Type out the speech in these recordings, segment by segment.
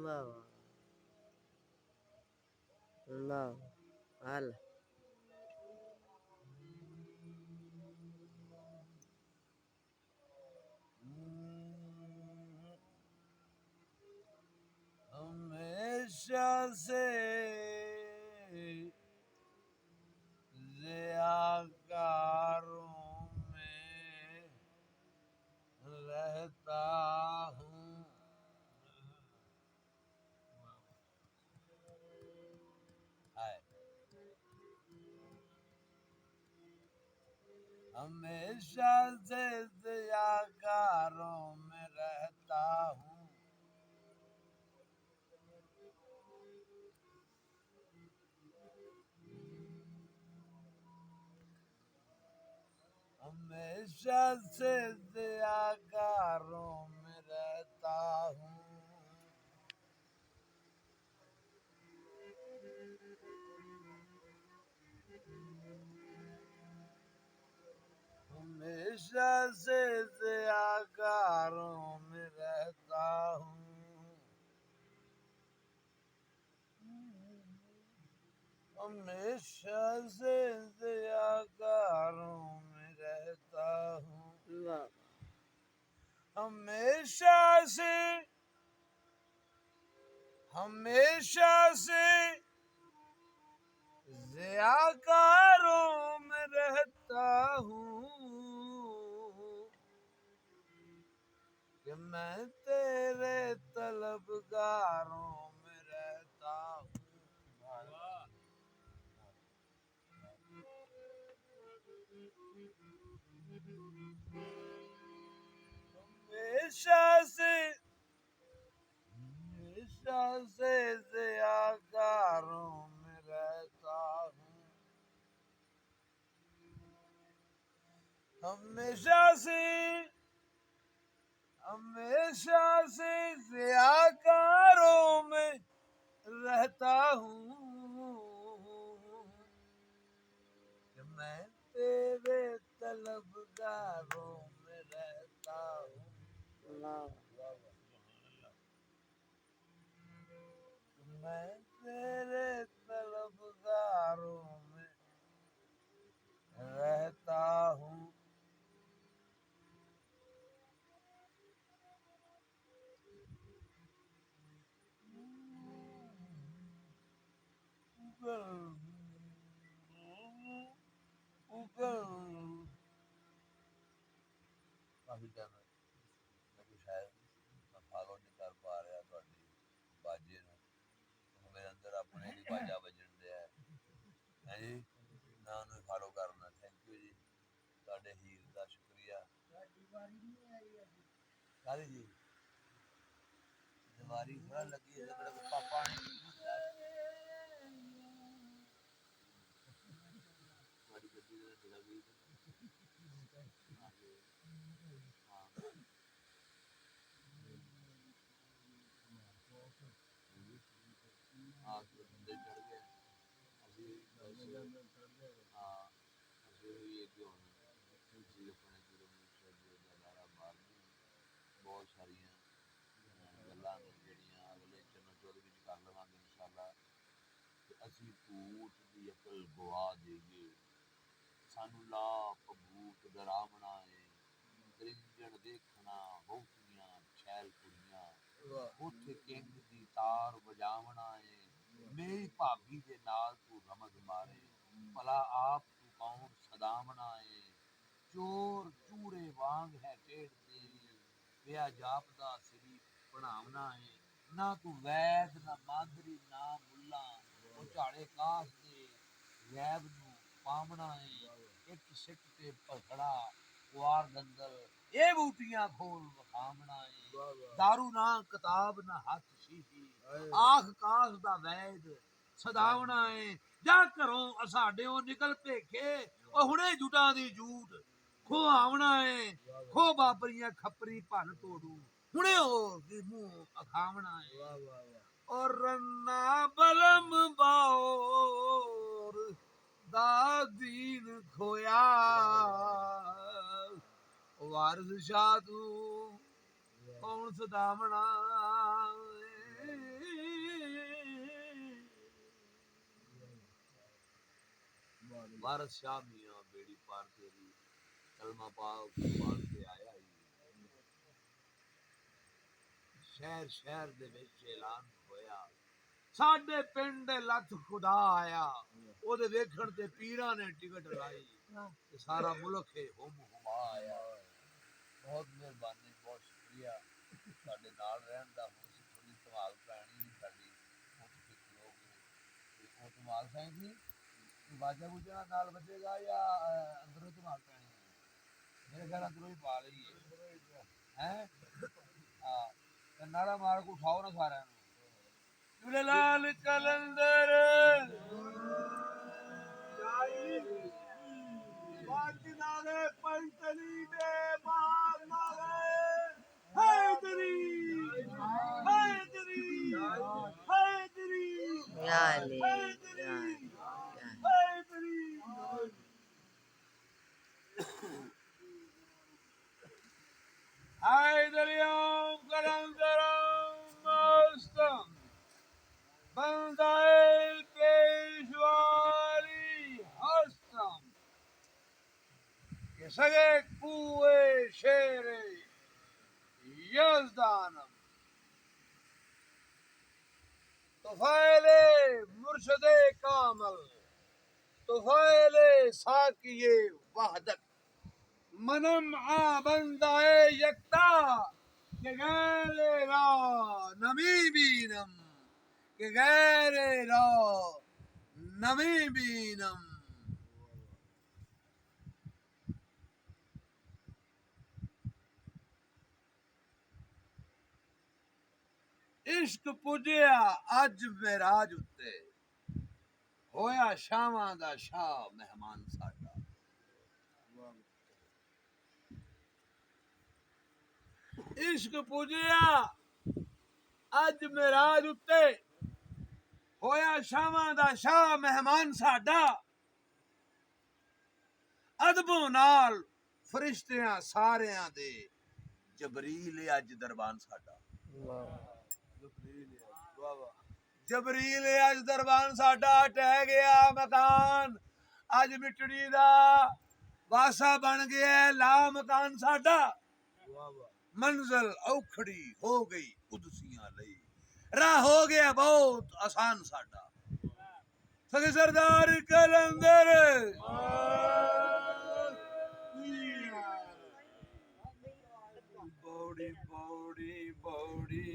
वाह वाह वाह हाल हमेशा से रियाकारों में रहता हूँ। हमेशा से रियाकारों में रहता हूँ। हमेशा से रियाकारों में रहता हूँ। हमेशा से रियाकारों में रहता हूँ। हमेशा से रियाकारों में रहता हूँ। वाह हमेशा से रियाकारों में रहता हूँ कि मैं तेरे तलबगारों में रहता हूँ। हमेशा से रियाकारों में रहता हूँ। हमेशा से रियाकारों में रहता हूँ कि मैं तेरे तलबगारों में रहता हूँ। वाह मैं तेरे तलबगारों में रहता हूँ। काफी टाइम शायद मैं फॉलो नहीं कर पा रहा ਤੁਹਾਡੀ ਬਾਜੇ ਨੂੰ। ਮੇਰੇ ਅੰਦਰ ਆਪਣੇ ਦੀ ਬਾਜਾ ਵੱਜਣ ਦਿਆ ਹੈ ਜੀ। ਮੈਂ ਉਹਨੂੰ ਫਾਲੋ ਕਰਨਾ। ਥੈਂਕ ਯੂ ਜੀ, ਤੁਹਾਡੇ ਹੀਰ ਦਾ ਸ਼ੁਕਰੀਆ। ਕਾਹਦੀ ਜੀ ਦੀਵਾਰੀ ਥੋੜਾ ਲੱਗੀ ਹੈ ਬੜਾ ਪਾਪਾ ਨੇ ਤੁਹਾਡੀ ਗੱਡੀ ਦਾ ਨਿਕਲ ਗਈ। हाँ बंदे चढ़ गए ਅਸੀਂ ਹਾਂ ਅਸੀਂ ਇਹ ਕਿਉਂ ਤੁਸੀਂ ਆਪਣੇ ਗੁਰੂ ਮੂਸੇ ਦਾ ਲਾਰਾ ਮਾਰਨੀ ਬਹੁਤ ਸਾਰੀਆਂ ਗੱਲਾਂ ਨੇ ਜਿਹੜੀਆਂ ਅਗਲੇ ਚਰਨ ਚੋਦ ਵਿੱਚ ਕਰ ਲਵਾਂਗੇ ਇਨਸ਼ਾਅੱਲਾ। ਤੇ ਅਸੀਂ ਭੂਤ ਦੀ ਅਕਲ ਗਵਾ ਦੇਈਏ। ਸਾਨੂੰ ਲਾ ਭੂਤ ਡਰਾਵਣਾ ਏ ਤ੍ਰਿੰਜਣ ਦੇਖਣਾ ਬਹੁਤੀਆਂ ਛੈਲ ਕੁੜੀਆਂ ਉੱਥੇ ਕਿੰਗ ਦੀ ਤਾਰ ਵਜਾਵਣਾ ਏ। ਮੇਰੀ ਭਾਬੀ ਦੇ ਨਾਲ ਤੂੰ ਰਮਜ਼ ਮਾਰੇ ਭਲਾ ਆਪ ਤੂੰ ਕੌਣ ਸਦਾਵਣਾ ਏ। ਚੋਰ ਚੂਰੇ ਵਾਂਗ ਹੈ ਟੇਢ ਤੇਰੀ ਪਿਆ ਜਾਪਦਾ ਸਰੀ ਪੜਾਵਣਾ ਏ। ਨਾ ਤੂੰ ਵੈਦ ਨਾ ਮਾਦਰੀ ਨਾ ਮੁੱਲਾ ਉਹ ਝਾੜੇ ਕਾਸ ਦੇ ਗੈਬ ਨੂੰ ਪਾਵਣਾ ਏ। ਇੱਕ ਸਿੱਖ ਤੇ ਭਖੜਾ ਕੁਆਰ ਦੰਦਲ ਇਹ ਬੂਟੀਆਂ ਖੋਲ ਵਖਾਵਣਾ ਏ। ਦਾਰੂ ਨਾ ਕਿਤਾਬ ਨਾ ਹੱਥ ਸ਼ੀਸ਼ੀ ਆਖ ਕਾਸ ਦਾ ਵੈਦ ਸਦਾਵਣਾ ਏ। ਜਾ ਘਰੋਂ ਸਾਡਿਓ ਨਿਕਲ ਭੇਖੇ ਉਹ ਹੁਣੇ ਜੁਟਾਂ ਦੀ ਜੂਟ ਖੁਆਵਣਾ ਏ। ਖੋ ਬਾਬਰੀਆਂ ਖੱਪਰੀ ਭੰਨ ਤੋੜੂ ਹੁਣੇ ਹੋ ਦੀ ਮੂੰਹ ਅਖਾਵਣਾ ਏ। ਔਰ ਰੰਨਾ ਬਲਮ ਬਾਉਰ ਦਾ ਦੀਨ ਖੋਇਆ ਵਾਰਿਸ ਸ਼ਾਹ ਤੂੰ ਕੌਣ ਸਦਾਵਣਾ ਏ। वारस शाह मियाँ बेड़ी पार तेरी कलमा पाक पढ़ के आया ही शहर शहर दे विच ऐलान होया साडे पिंड दे लख खुदा आया ओदे वेखण ते पीरां ने टिकट लाई ते सारा मुल्क है हुम हुमा आया बहुत मेहरबानी बहुत शुक्रिया साडे नाल रहन दा हुण सी थोड़ी संभाल पैनी साडी मुफ्त के लोग ते ਉਹ ਧਮਾਲ ਸਾਈਂ ਜੀ ਬਾਜਾ ਬੁਜਾ ਨਾਲ ਵੱਜੇਗਾ ਜਾਂ ਅੰਦਰੋਂ ਧਮਾਲ ਪੈਣੀ ਹੈ ਮੇਰੇ ਘਰ ਅੰਦਰੋਂ ਹੀ ਪਾ ਲਈ ਹੈ ਹਾਂ ਤੇ ਨਾਰਾ ਮਾਰ ਕੇ ਉਠਾਓ ਨਾ ਸਾਰਿਆਂ ਨੂੰ ਲਾਲ ਕਲੰਦਰ ਬਾਜ ਨਾਲੇ ਪੰਤਲੀ ਦੇ ਬਾਗ ਨਾਲੇ Hydari Hydari Hydari Ya Ali. Ya. Haydariam karandaram mastam Bandai Peshwari hastam Ke sage kuwe shere yazdanam Tufaile murshade kamal Tufaile sakiye wahdat मनम आ बंदाए यक्ता के गैरे रा नमी बीनम के गैरे रा नमी बीनम इश्क पुजया अज मेराज उत्ते होया शावां दा शाह मेहमान साडा इश्क पुजया अज मेराज उत्ते होया शावां दा शाह मेहमान साडा अदबों नाल फरिश्तियां सारियां दे जबरील अज दरबान साडा जबरील अज दरबान साडा टह गया मकान अज मिटड़ी दा वासा बन गया ला मकान साडा मंजिल औखड़ी हो गई कुदसियां लई राह हो गया बहुत आसान साडा सगे सरदार कलंदर बौड़ी बौड़ी बौड़ी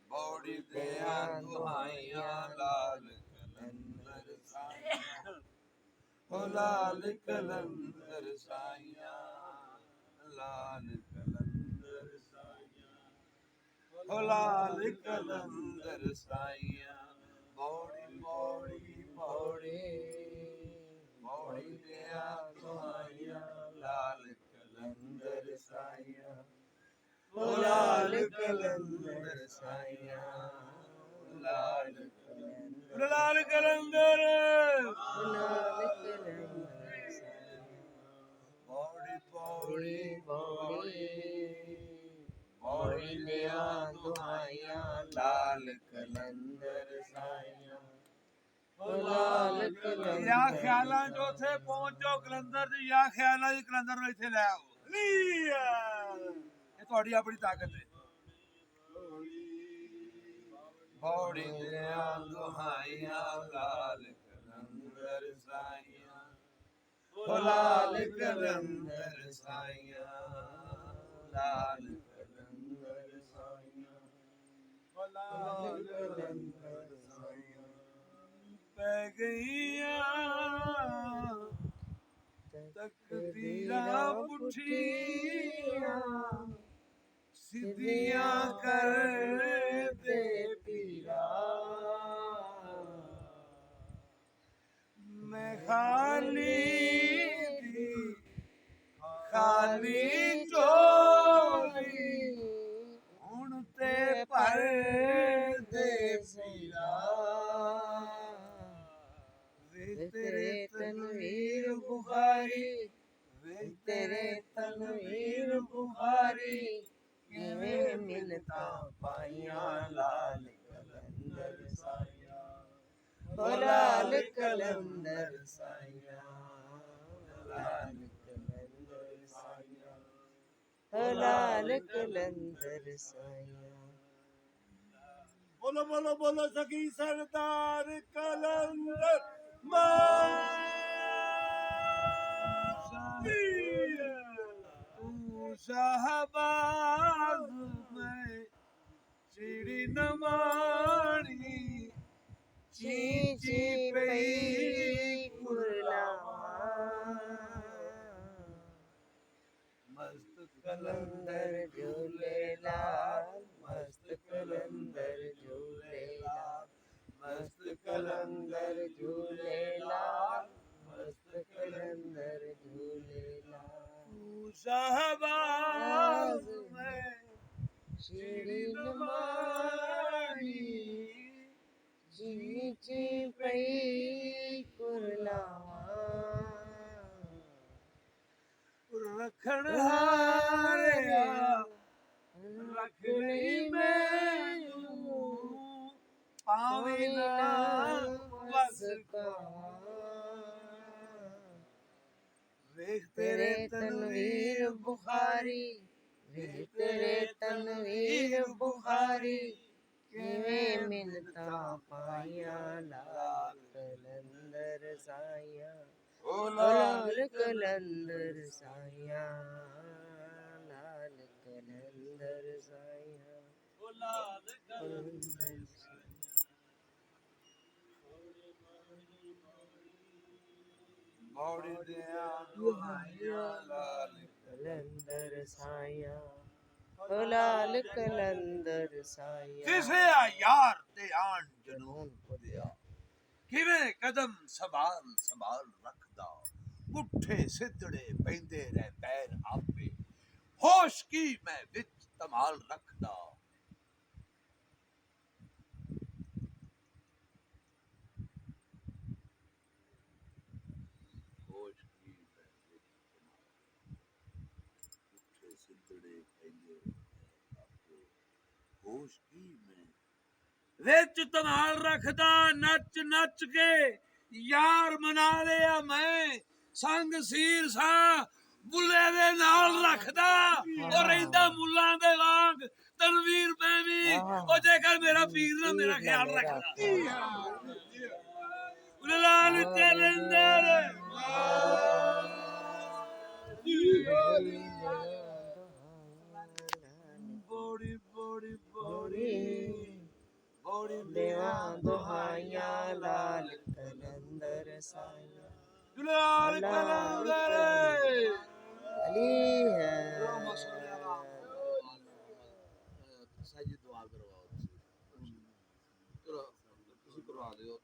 बौड़ी दिया दुहाइयां लाल कलंदर साइयां ओ लाल कलंदर साइयां लाल कलंदर साइयां ओ लाल कलंदर साइयां बौड़ी बौड़ी बौड़ी बौड़ी दिया दुहाइयां लाल कलंदर साइयां ओ लाल कलंदर साइयां लाल कलंदर लाल कलंदर बौड़ी बौड़ी बौड़ी बौड़ी दिया दुहाइयां लाल कलंदर साइयां लाल कलंदर या ख्यालां जो थे पहुंचो कलंदर जी या ख्यालां जी कलंदर ਨੂੰ ਇੱਥੇ ਲੈ ਆਓ ਇਹ ਤੁਹਾਡੀ ਆਪਣੀ ਤਾਕਤ ਹੈ ਬੌੜੀ ਦਿਆਂ ਦੁਹਾਈਆਂ ਲਾਲ ਕਲੰਦਰ ਸਾਈਆਂ ਓ ਲਾਲ ਕਲੰਦਰ ਸਾਈਆਂ ਲਾਲ ਕਲੰਦਰ ਸਾਈਆਂ ਓ ਲਾਲ ਕਲੰਦਰ ਸਾਈਆਂ ਪੈ ਗਈਆਂ ਤਕਦੀਰਾਂ ਪੁੱਠੀਆਂ ਸਿੱਧੀਆਂ ਕਰ ਦੇ ਪੀਰਾ ਮੈਂ ਖਾਲੀ ਦੀ ਖਾਲੀ ਝੋਲੀ ਹੁਣ ਤੇ ਭਰ ਦੇ ਪੀਰਾ ਵੇ ਤੇਰੇ ਤਨਵੀਰ ਬੁਖਾਰੀ ਵੇ ਤੇਰੇ ਤਨਵੀਰ ਬੁਖਾਰੀ ਕਿਵੇਂ ਮਿਲਤਾ ਪਾਈਆਂ ਲਾਲ ਕਲੰਦਰ ਸਾਈਆਂ लाल कलंदर साया, लाल कलंदर साया, लाल कलंदर साया। बोलो बोलो बोलो सखी सरदार कलंदर शाहबाज में चिड़ी नमानी चींची पई कुरलावा, मस्त कलंदर झूलेलाल, मस्त कलंदर झूलेलाल, मस्त कलंदर झूलेलाल, मस्त कलंदर झूलेलाल। शाहबाज में चिड़ी नमानी चींची पई कुरलावा, रखण हारिया रखड़ी में पावी ना बस वेख तेरे तनवीर बुखारी, वे तेरे तनवीर बुखारी, किवें मिन्नता पाइया लाल कलंदर साया, लाल कलंदर साया, लाल कलंदर साया, कलंदर साया। मौड़ी दिया दुहाइया लाल कलंदर साया, लाल कलंदर साया। किसे आ यार ते आन जनून पुदिया, किवें कदम संभाल संभाल रखदा, पुठे सिद्धड़े पैंदे रह पैर आपे, होश की मैं विच तमाल रखदा। होश की मैं विच पुठे सिद्धड़े पैंदे रह पैर आपे, होश की मैं विच तमाल रखदा। नच नच के यार मना लिया मैं, संग सीर सा बुले दे नाल रखदा, और रहिंदा मुल्लां दे वांग तनवीर मैं भी, ओ जेकर मेरा पीर ना मेरा ख्याल रखदा। लाल कलंदर बोड़ी बोड़ी बोड़ी बोड़ी देवा दुहाइया लाल कलंदर साया, लाल कलंदर अली है। ਸਾਜੀ ਦੁਆ ਕਰਵਾਓ ਤੁਸੀਂ ਚਲੋ ਤੁਸੀਂ ਕਰਵਾ ਦਿਓ